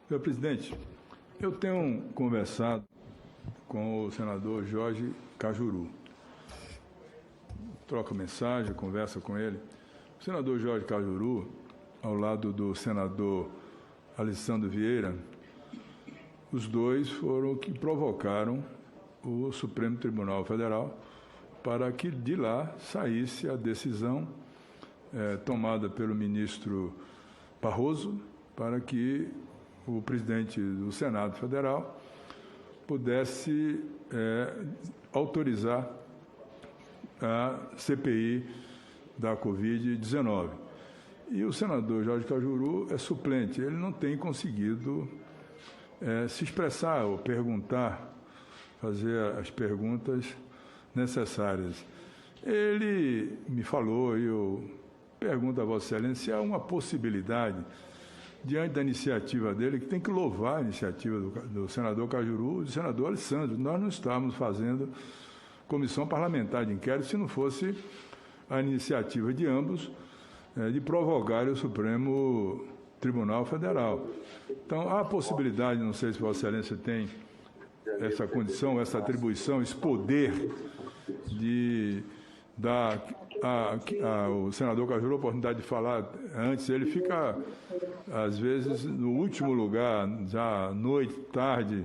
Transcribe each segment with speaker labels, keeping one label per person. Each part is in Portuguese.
Speaker 1: Senhor presidente, eu tenho conversado com o senador Jorge Cajuru. Troca mensagem, conversa com ele. O senador Jorge Cajuru, ao lado do senador Alessandro Vieira, os dois foram que provocaram o Supremo Tribunal Federal para que de lá saísse a decisão tomada pelo ministro Barroso para que o presidente do Senado Federal pudesse autorizar a CPI da Covid-19. E o senador Jorge Cajuru é suplente, ele não tem conseguido se expressar ou perguntar, fazer as perguntas necessárias. Ele me falou, e eu pergunto a Vossa Excelência, se há uma possibilidade, diante da iniciativa dele, que tem que louvar a iniciativa do senador Cajuru e do senador Alessandro. Nós não estávamos fazendo comissão parlamentar de inquérito se não fosse a iniciativa de ambos de provocar o Supremo Tribunal Federal. Então, há a possibilidade, não sei se Vossa Excelência tem essa condição, essa atribuição, esse poder de dar ao senador Cajuru a oportunidade de falar antes. Ele fica, às vezes, no último lugar, já noite, tarde,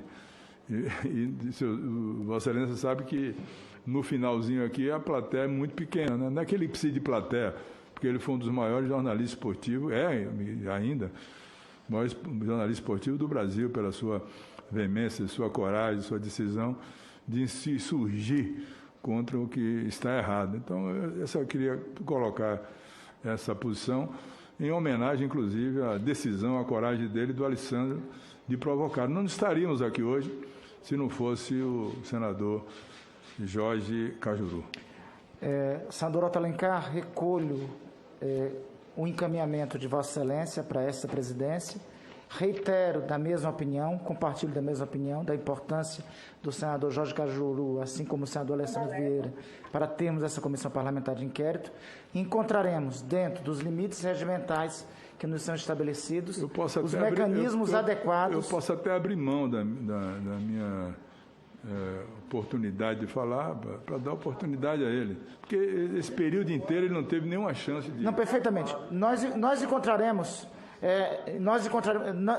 Speaker 1: Vossa Excelência sabe que no finalzinho aqui a plateia é muito pequena, né? Não é que ele precisa de plateia, porque ele foi um dos maiores jornalistas esportivos, ainda, o maior jornalista esportivo do Brasil, pela sua veemência, sua coragem, sua decisão de se surgir contra o que está errado. Então, eu queria colocar essa posição em homenagem, inclusive, à decisão, à coragem dele e do Alessandro de provocar. Não estaríamos aqui hoje se não fosse o senador Jorge Cajuru.
Speaker 2: Senador Otto Alencar, recolho o encaminhamento de Vossa Excelência para essa presidência. Reitero da mesma opinião, compartilho da mesma opinião, da importância do senador Jorge Cajuru, assim como o senador Alessandro Vieira, para termos essa comissão parlamentar de inquérito. Encontraremos, dentro dos limites regimentais que nos são estabelecidos, os mecanismos adequados.
Speaker 1: Eu posso até abrir mão da minha oportunidade de falar, para dar oportunidade a ele. Porque esse período inteiro ele não teve nenhuma chance de...
Speaker 2: Não, perfeitamente. Nós encontraremos...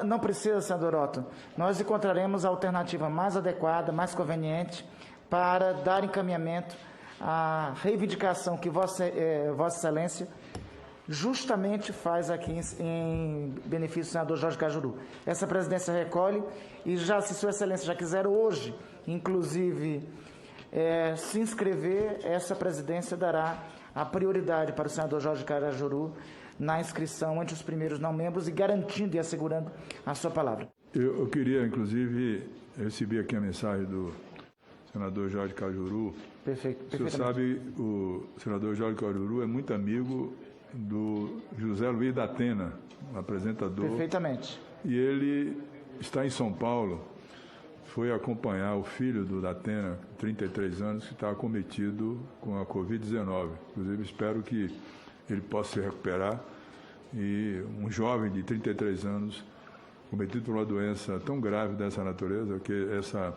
Speaker 2: não precisa, senador Otto, nós encontraremos a alternativa mais adequada, mais conveniente para dar encaminhamento à reivindicação que Vossa Excelência justamente faz aqui em benefício do senador Jorge Cajuru. Essa presidência recolhe e já, se Sua Excelência já quiser hoje, inclusive, se inscrever, essa presidência dará a prioridade para o senador Jorge Cajuru na inscrição entre os primeiros não-membros e garantindo e assegurando a sua palavra.
Speaker 1: Eu queria, inclusive, receber aqui a mensagem do senador Jorge Cajuru.
Speaker 2: Perfeito.
Speaker 1: O senhor sabe, o senador Jorge Cajuru é muito amigo do José Luiz da Atena, apresentador.
Speaker 2: Perfeitamente.
Speaker 1: E ele está em São Paulo, foi acompanhar o filho do Datena, 33 anos, que está acometido com a Covid-19. Inclusive, espero que ele possa se recuperar. E um jovem de 33 anos, cometido por uma doença tão grave dessa natureza, que essa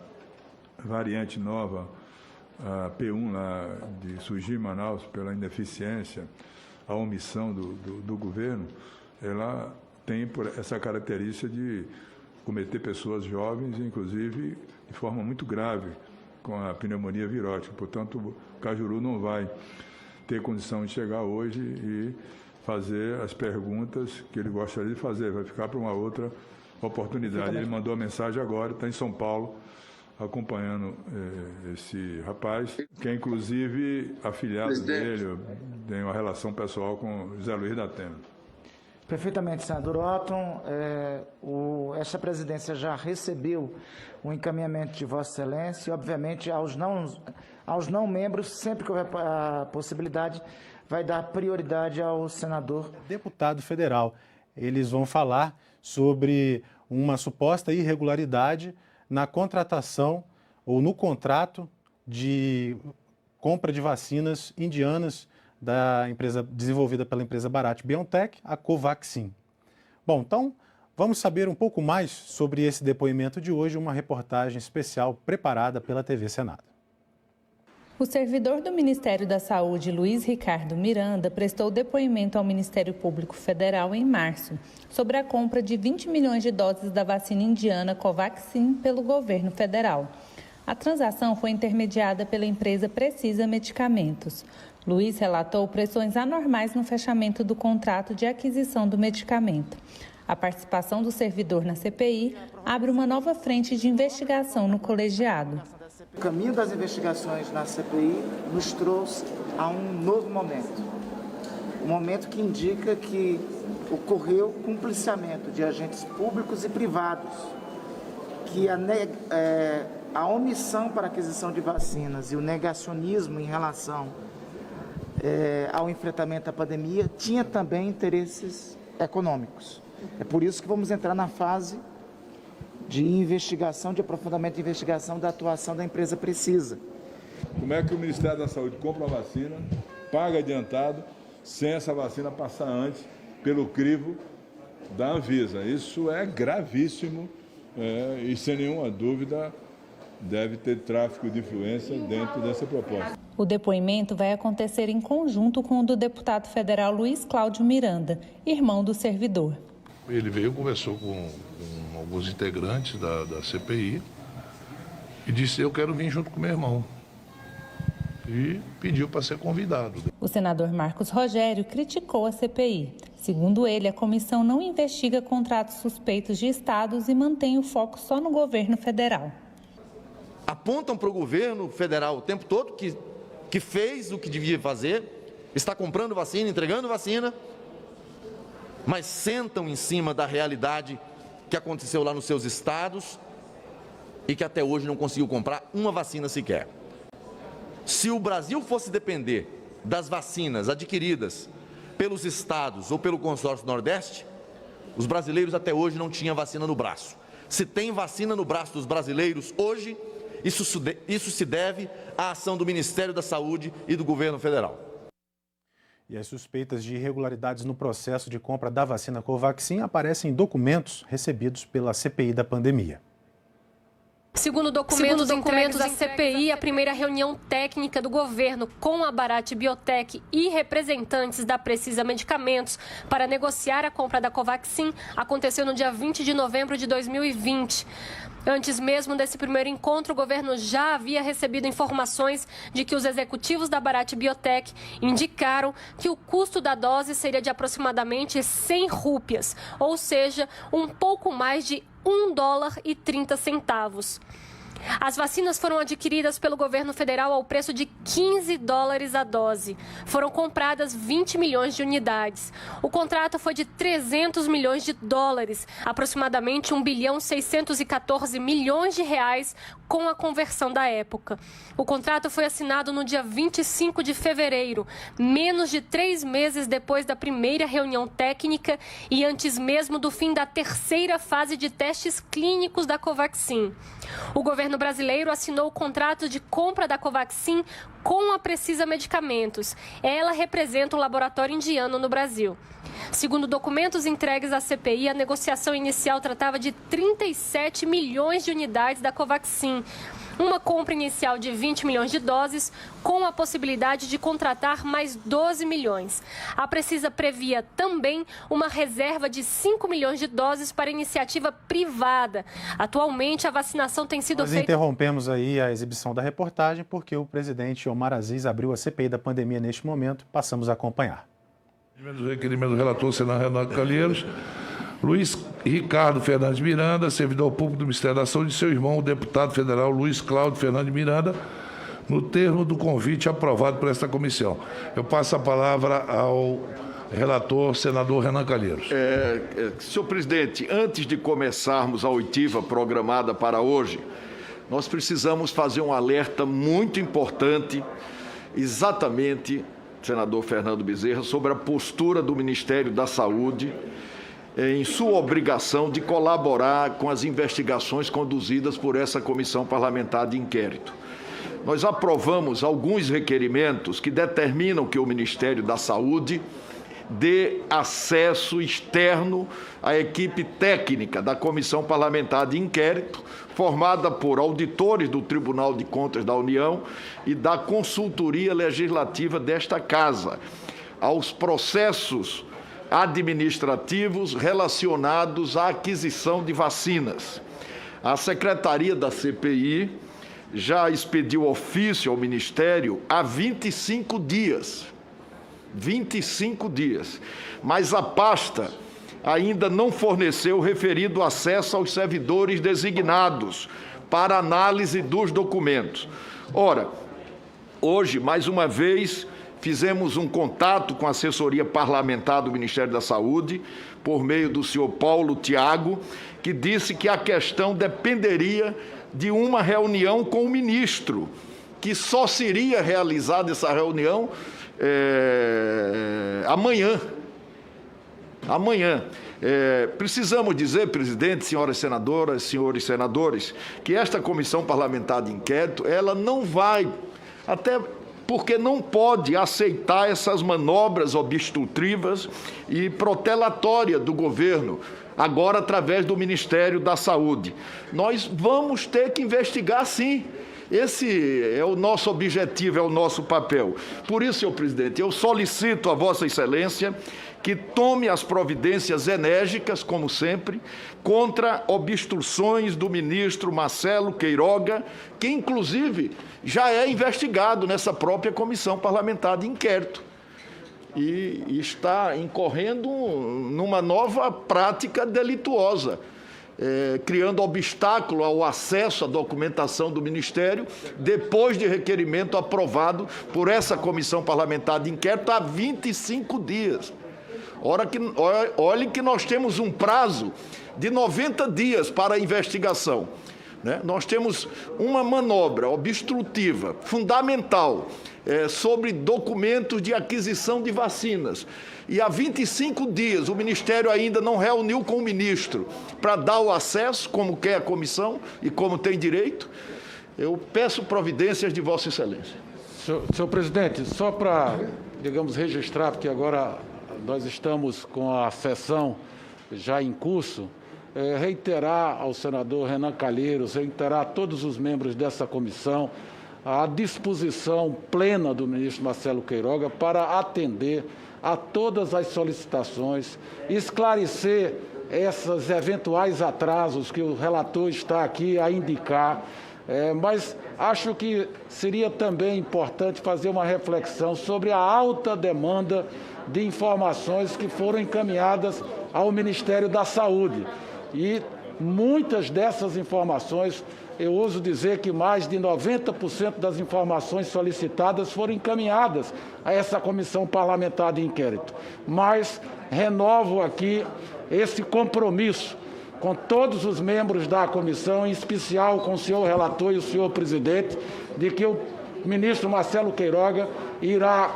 Speaker 1: variante nova, a P1 lá, de surgir em Manaus, pela ineficiência, a omissão do governo, ela tem essa característica de cometer pessoas jovens, inclusive de forma muito grave, com a pneumonia virótica. Portanto, o Cajuru não vai ter condição de chegar hoje e fazer as perguntas que ele gostaria de fazer, vai ficar para uma outra oportunidade. Ele mandou a mensagem agora, está em São Paulo, acompanhando esse rapaz, que é inclusive afilhado dele, tem uma relação pessoal com José Luiz da Atena.
Speaker 2: Perfeitamente, senador Otton. Essa presidência já recebeu o encaminhamento de Vossa Excelência e, obviamente, aos não membros, sempre que houver a possibilidade, vai dar prioridade ao senador.
Speaker 3: Deputado federal. Eles vão falar sobre uma suposta irregularidade na contratação ou no contrato de compra de vacinas indianas da empresa desenvolvida pela empresa Bharat BioNTech, a Covaxin. Bom, então Vamos saber um pouco mais sobre esse depoimento de hoje, uma reportagem especial preparada pela TV Senado.
Speaker 4: O servidor do Ministério da Saúde, Luiz Ricardo Miranda, prestou depoimento ao Ministério Público Federal em março sobre a compra de 20 milhões de doses da vacina indiana Covaxin pelo governo federal. A transação foi intermediada pela empresa Precisa Medicamentos. Luiz relatou pressões anormais no fechamento do contrato de aquisição do medicamento. A participação do servidor na CPI abre uma nova frente de investigação no colegiado.
Speaker 2: O caminho das investigações na CPI nos trouxe a um novo momento. Um momento que indica que ocorreu cumpliciamento de agentes públicos e privados, que a omissão para a aquisição de vacinas e o negacionismo em relação ao enfrentamento da pandemia tinha também interesses econômicos. É por isso que vamos entrar na fase de investigação, de aprofundamento de investigação da atuação da empresa Precisa.
Speaker 1: Como é que o Ministério da Saúde compra a vacina, paga adiantado, sem essa vacina passar antes pelo crivo da Anvisa? Isso é gravíssimo e, sem nenhuma dúvida, deve ter tráfico de influência dentro dessa proposta.
Speaker 4: O depoimento vai acontecer em conjunto com o do deputado federal Luiz Cláudio Miranda, irmão do servidor.
Speaker 5: Ele veio, conversou com alguns integrantes da CPI e disse: eu quero vir junto com meu irmão. E pediu para ser convidado.
Speaker 4: O senador Marcos Rogério criticou a CPI. Segundo ele, a comissão não investiga contratos suspeitos de estados e mantém o foco só no governo federal.
Speaker 6: Apontam para o governo federal o tempo todo que fez o que devia fazer, está comprando vacina, entregando vacina, mas sentam em cima da realidade que aconteceu lá nos seus estados e que até hoje não conseguiu comprar uma vacina sequer. Se o Brasil fosse depender das vacinas adquiridas pelos estados ou pelo consórcio Nordeste, os brasileiros até hoje não tinham vacina no braço. Se tem vacina no braço dos brasileiros hoje, isso se deve à ação do Ministério da Saúde e do governo federal.
Speaker 3: E as suspeitas de irregularidades no processo de compra da vacina Covaxin aparecem em documentos recebidos pela CPI da pandemia.
Speaker 7: Segundo documentos entregues à CPI, a primeira reunião técnica do governo com a Bharat Biotech e representantes da Precisa Medicamentos para negociar a compra da Covaxin aconteceu no dia 20 de novembro de 2020. Antes mesmo desse primeiro encontro, o governo já havia recebido informações de que os executivos da Bharat Biotech indicaram que o custo da dose seria de aproximadamente 100 rúpias, ou seja, um pouco mais de $1,30. As vacinas foram adquiridas pelo governo federal ao preço de $15 a dose. Foram compradas 20 milhões de unidades. O contrato foi de $300 milhões, aproximadamente R$1,614 bilhão com a conversão da época. O contrato foi assinado no dia 25 de fevereiro, menos de 3 meses depois da primeira reunião técnica e antes mesmo do fim da terceira fase de testes clínicos da Covaxin. O governo brasileiro assinou o contrato de compra da Covaxin com a Precisa Medicamentos. Ela representa o laboratório indiano no Brasil. Segundo documentos entregues à CPI, a negociação inicial tratava de 37 milhões de unidades da Covaxin. Uma compra inicial de 20 milhões de doses, com a possibilidade de contratar mais 12 milhões. A Precisa previa também uma reserva de 5 milhões de doses para iniciativa privada. Atualmente, a vacinação tem sido feita...
Speaker 3: Nós interrompemos aí a exibição da reportagem porque o presidente Omar Aziz abriu a CPI da pandemia neste momento. Passamos a acompanhar.
Speaker 5: Requerimento do relator, senador Renan Calheiros. Luiz Ricardo Fernandes Miranda, servidor público do Ministério da Saúde, e seu irmão, o deputado federal Luiz Cláudio Fernandes Miranda, no termo do convite aprovado por esta comissão. Eu passo a palavra ao relator, senador Renan Calheiros.
Speaker 8: Senhor presidente, antes de começarmos a oitiva programada para hoje, nós precisamos fazer um alerta muito importante, exatamente, senador Fernando Bezerra, sobre a postura do Ministério da Saúde em sua obrigação de colaborar com as investigações conduzidas por essa comissão parlamentar de inquérito. Nós aprovamos alguns requerimentos que determinam que o Ministério da Saúde dê acesso externo à equipe técnica da Comissão Parlamentar de Inquérito, formada por auditores do Tribunal de Contas da União e da Consultoria Legislativa desta Casa, aos processos administrativos relacionados à aquisição de vacinas. A Secretaria da CPI já expediu ofício ao Ministério há 25 dias. 25 dias. Mas a pasta ainda não forneceu o referido acesso aos servidores designados para análise dos documentos. Ora, hoje, mais uma vez, fizemos um contato com a assessoria parlamentar do Ministério da Saúde, por meio do senhor Paulo Tiago, que disse que a questão dependeria de uma reunião com o ministro, que só seria realizada essa reunião amanhã. Precisamos dizer, presidente, senhoras senadoras, senhores senadores, que esta comissão parlamentar de inquérito, ela não vai, até porque não pode aceitar essas manobras obstrutivas e protelatórias do governo, agora através do Ministério da Saúde. Nós vamos ter que investigar, sim. Esse é o nosso objetivo, é o nosso papel. Por isso, senhor presidente, eu solicito a Vossa Excelência que tome as providências enérgicas, como sempre, contra obstruções do ministro Marcelo Queiroga, que, inclusive, já é investigado nessa própria comissão parlamentar de inquérito. E está incorrendo numa nova prática delituosa, criando obstáculo ao acesso à documentação do Ministério, depois de requerimento aprovado por essa comissão parlamentar de inquérito há 25 dias. Olhem que nós temos um prazo de 90 dias para a investigação. Nós temos uma manobra obstrutiva, fundamental, sobre documentos de aquisição de vacinas. E há 25 dias o Ministério ainda não reuniu com o ministro para dar o acesso, como quer a comissão e como tem direito. Eu peço providências de Vossa Excelência.
Speaker 9: Senhor presidente, só para, digamos, registrar, porque agora nós estamos com a sessão já em curso, reiterar ao senador Renan Calheiros, reiterar a todos os membros dessa comissão a disposição plena do ministro Marcelo Queiroga para atender a todas as solicitações, esclarecer esses eventuais atrasos que o relator está aqui a indicar, mas acho que seria também importante fazer uma reflexão sobre a alta demanda de informações que foram encaminhadas ao Ministério da Saúde. E muitas dessas informações, eu ouso dizer que mais de 90% das informações solicitadas foram encaminhadas a essa comissão parlamentar de inquérito. Mas renovo aqui esse compromisso com todos os membros da comissão, em especial com o senhor relator e o senhor presidente, de que o ministro Marcelo Queiroga irá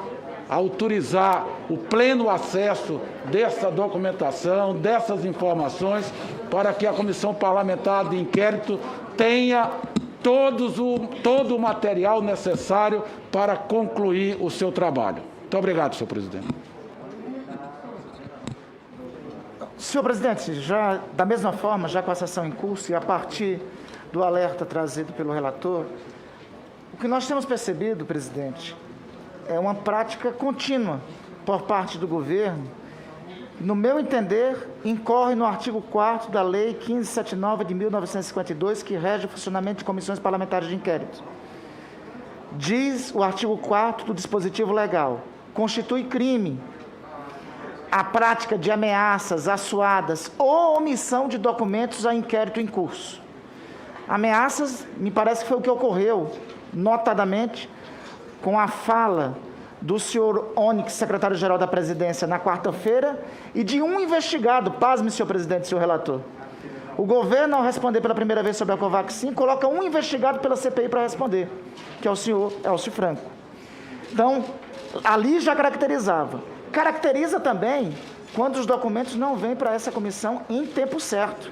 Speaker 9: autorizar o pleno acesso dessa documentação, dessas informações, para que a comissão parlamentar de inquérito tenha todo o material necessário para concluir o seu trabalho. Muito obrigado, senhor presidente.
Speaker 2: Senhor presidente, já da mesma forma, já com a sessão em curso e a partir do alerta trazido pelo relator, o que nós temos percebido, presidente, é uma prática contínua por parte do governo, no meu entender, incorre no artigo 4º da Lei 1579 de 1952, que rege o funcionamento de comissões parlamentares de inquérito. Diz o artigo 4º do dispositivo legal: constitui crime a prática de ameaças, assuadas ou omissão de documentos a inquérito em curso. Ameaças, me parece que foi o que ocorreu, notadamente, com a fala do senhor Onyx, secretário-geral da Presidência, na quarta-feira, e de um investigado, pasme, senhor presidente, senhor relator. O governo, ao responder pela primeira vez sobre a Covaxin, coloca um investigado pela CPI para responder, que é o senhor Elcio Franco. Então, ali já caracterizava. Caracteriza também quando os documentos não vêm para essa comissão em tempo certo.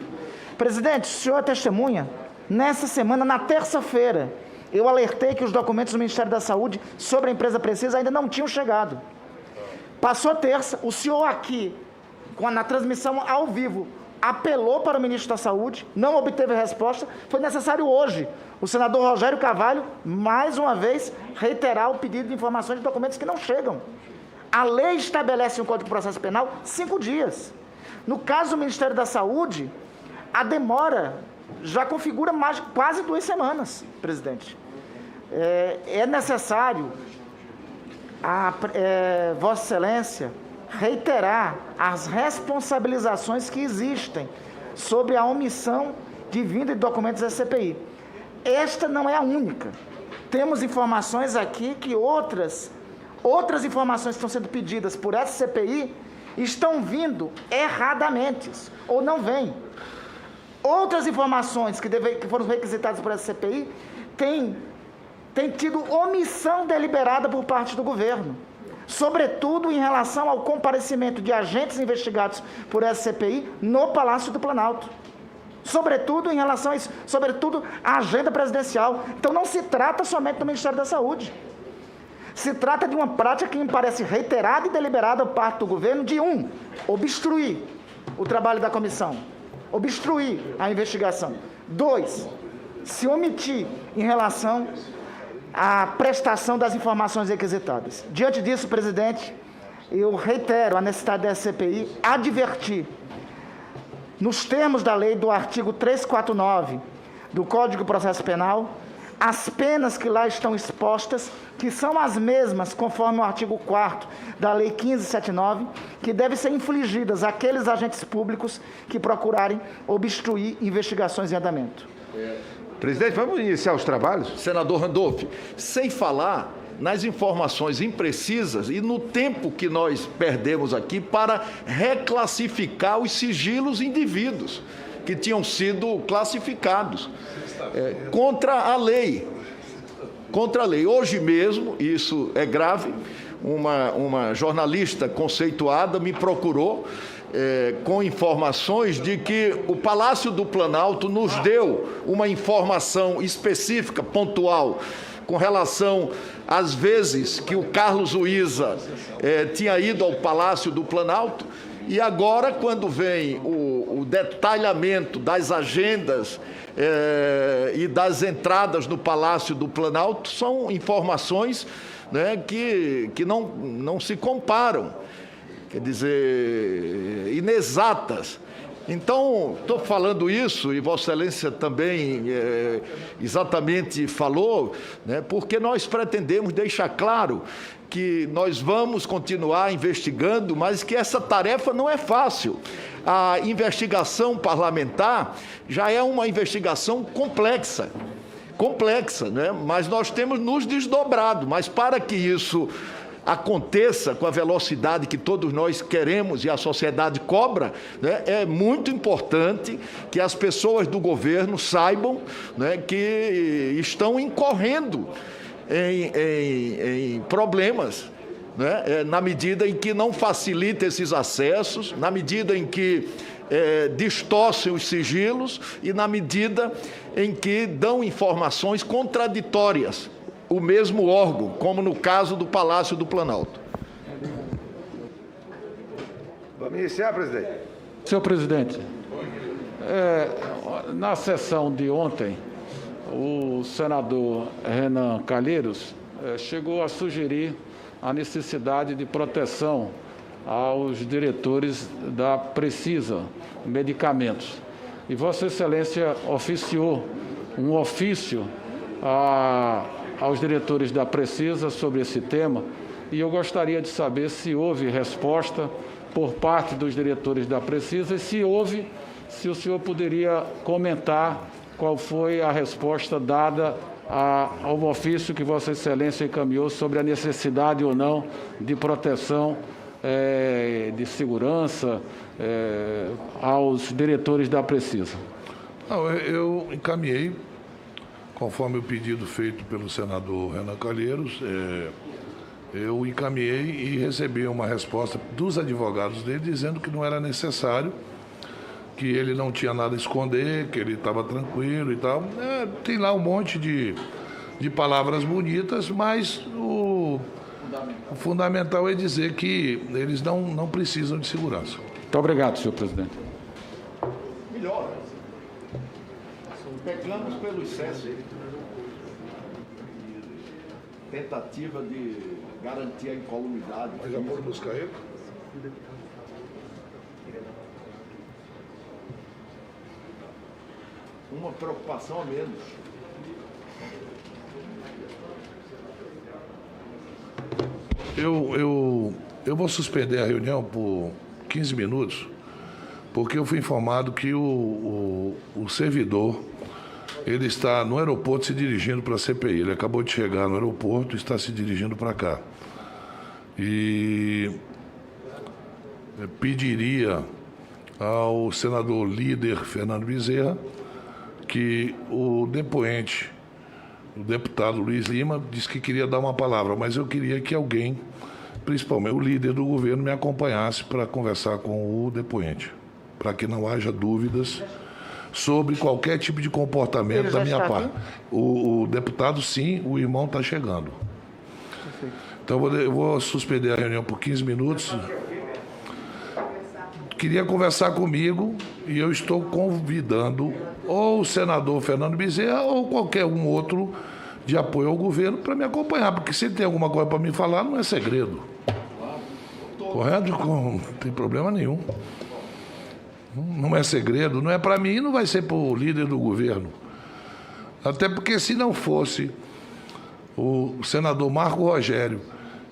Speaker 2: Presidente, o senhor é testemunha, nessa semana, na terça-feira, eu alertei que os documentos do Ministério da Saúde sobre a empresa Precisa ainda não tinham chegado. Passou terça, o senhor aqui, na transmissão ao vivo, apelou para o ministro da Saúde, não obteve resposta, foi necessário hoje o senador Rogério Carvalho, mais uma vez, reiterar o pedido de informações de documentos que não chegam. A lei estabelece um Código de Processo Penal 5 dias. No caso do Ministério da Saúde, a demora já configura quase 2 semanas, presidente. É necessário, Vossa Excelência, reiterar as responsabilizações que existem sobre a omissão de vinda de documentos da CPI. Esta não é a única. Temos informações aqui que outras informações que estão sendo pedidas por essa CPI estão vindo erradamente, ou não vêm. Outras informações que foram requisitadas por essa CPI têm tido omissão deliberada por parte do governo, sobretudo em relação ao comparecimento de agentes investigados por essa CPI no Palácio do Planalto. Sobretudo em relação a isso, sobretudo a agenda presidencial. Então não se trata somente do Ministério da Saúde. Se trata de uma prática que me parece reiterada e deliberada por parte do governo de obstruir o trabalho da comissão, obstruir a investigação. 2, se omitir em relação à prestação das informações requisitadas. Diante disso, presidente, eu reitero a necessidade da CPI advertir, nos termos da lei do artigo 349 do Código de Processo Penal, as penas que lá estão expostas, que são as mesmas, conforme o artigo 4º da Lei 1579, que devem ser infligidas àqueles agentes públicos que procurarem obstruir investigações em andamento.
Speaker 10: Presidente, vamos iniciar os trabalhos?
Speaker 8: Senador Randolph, sem falar nas informações imprecisas e no tempo que nós perdemos aqui para reclassificar os sigilos indivíduos que tinham sido classificados contra a lei. Contra a lei. Hoje mesmo, isso é grave, uma jornalista conceituada me procurou com informações de que o Palácio do Planalto nos deu uma informação específica, pontual, com relação às vezes que o Carlos Uísa tinha ido ao Palácio do Planalto, e agora, quando vem o detalhamento das agendas e das entradas no Palácio do Planalto, são informações, né, que não se comparam, quer dizer, inexatas. Então, estou falando isso, e Vossa Excelência também exatamente falou, né, porque nós pretendemos deixar claro que nós vamos continuar investigando, mas que essa tarefa não é fácil. A investigação parlamentar já é uma investigação complexa, né? Mas nós temos nos desdobrado, mas para que isso aconteça com a velocidade que todos nós queremos e a sociedade cobra, né, é muito importante que as pessoas do governo saibam, né, que estão incorrendo em problemas, né, na medida em que não facilita esses acessos, na medida em que distorcem os sigilos e na medida em que dão informações contraditórias o mesmo órgão, como no caso do Palácio do Planalto.
Speaker 10: Vamos iniciar, presidente.
Speaker 9: Senhor presidente, na sessão de ontem, o senador Renan Calheiros chegou a sugerir a necessidade de proteção aos diretores da Precisa Medicamentos. E Vossa Excelência oficiou um ofício aos diretores da Precisa sobre esse tema, e eu gostaria de saber se houve resposta por parte dos diretores da Precisa e se houve, se o senhor poderia comentar qual foi a resposta dada ao ofício que Vossa Excelência encaminhou sobre a necessidade ou não de proteção de segurança aos diretores da Precisa.
Speaker 5: Não, eu encaminhei, conforme o pedido feito pelo senador Renan Calheiros, eu encaminhei e recebi uma resposta dos advogados dele dizendo que não era necessário, que ele não tinha nada a esconder, que ele estava tranquilo e tal. Tem lá um monte de palavras bonitas, mas O fundamental é dizer que eles não precisam de segurança.
Speaker 9: Muito obrigado, senhor presidente.
Speaker 8: Melhor. Pegamos pelo excesso. Tentativa de garantir a incolumidade.
Speaker 5: Mas já foram buscar ele?
Speaker 8: Uma preocupação a menos.
Speaker 5: Eu vou suspender a reunião por 15 minutos, porque eu fui informado que o servidor ele está no aeroporto se dirigindo para a CPI. Ele acabou de chegar no aeroporto e está se dirigindo para cá. E pediria ao senador líder Fernando Bezerra que o depoente, o deputado Luiz Lima, disse que queria dar uma palavra, mas eu queria que alguém, principalmente o líder do governo, me acompanhasse para conversar com o depoente, para que não haja dúvidas sobre qualquer tipo de comportamento da minha parte. O deputado, sim, o irmão está chegando. Então, eu vou suspender a reunião por 15 minutos. Queria conversar comigo e eu estou convidando ou o senador Fernando Bezerra ou qualquer um outro de apoio ao governo para me acompanhar, porque se ele tem alguma coisa para me falar, não é segredo. Correto? Não tem problema nenhum. Não é segredo, não é para mim e não vai ser para o líder do governo. Até porque se não fosse o senador Marco Rogério,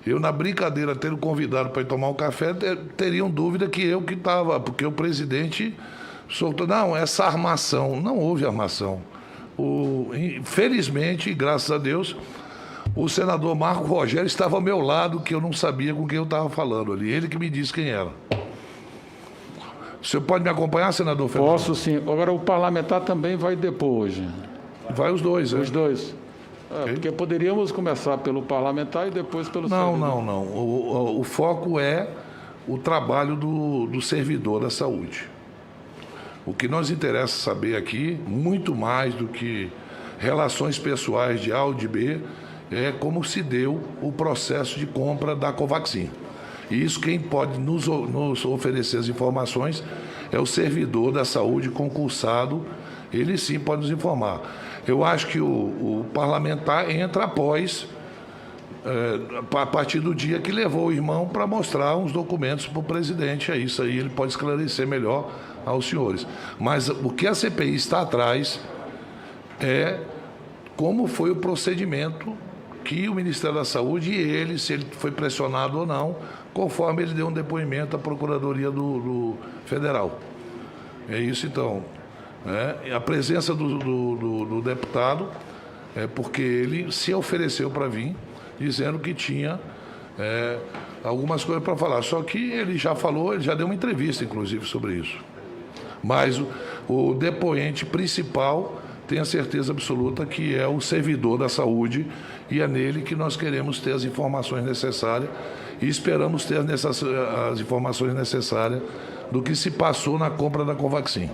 Speaker 5: eu na brincadeira tendo convidado para ir tomar um café, teriam dúvida que eu que estava, porque o presidente soltou, não, essa armação, não houve armação. Felizmente, e graças a Deus, o senador Marco Rogério estava ao meu lado, que eu não sabia com quem eu estava falando ali, ele que me disse quem era. O senhor pode me acompanhar, senador Fernando?
Speaker 9: Posso, sim. Agora, o parlamentar também vai depor hoje.
Speaker 5: Vai os dois,
Speaker 9: Os dois. Okay. Porque poderíamos começar pelo parlamentar e depois pelo servidor.
Speaker 5: Não. O foco é o trabalho do servidor da saúde. O que nos interessa saber aqui, muito mais do que relações pessoais de A ou de B, é como se deu o processo de compra da Covaxin. E isso quem pode nos oferecer as informações é o servidor da saúde concursado, ele sim pode nos informar. Eu acho que o parlamentar entra após, a partir do dia que levou o irmão para mostrar uns documentos para o presidente. É isso aí, ele pode esclarecer melhor aos senhores. Mas o que a CPI está atrás é como foi o procedimento que o Ministério da Saúde e ele, se ele foi pressionado ou não, conforme ele deu um depoimento à Procuradoria do Federal. É isso, então. A presença do deputado é porque ele se ofereceu para vir, dizendo que tinha algumas coisas para falar. Só que ele já falou, ele já deu uma entrevista, inclusive, sobre isso. Mas o depoente principal tem a certeza absoluta que é o servidor da saúde e é nele que nós queremos ter as informações necessárias e esperamos ter as informações necessárias do que se passou na compra da Covaxin.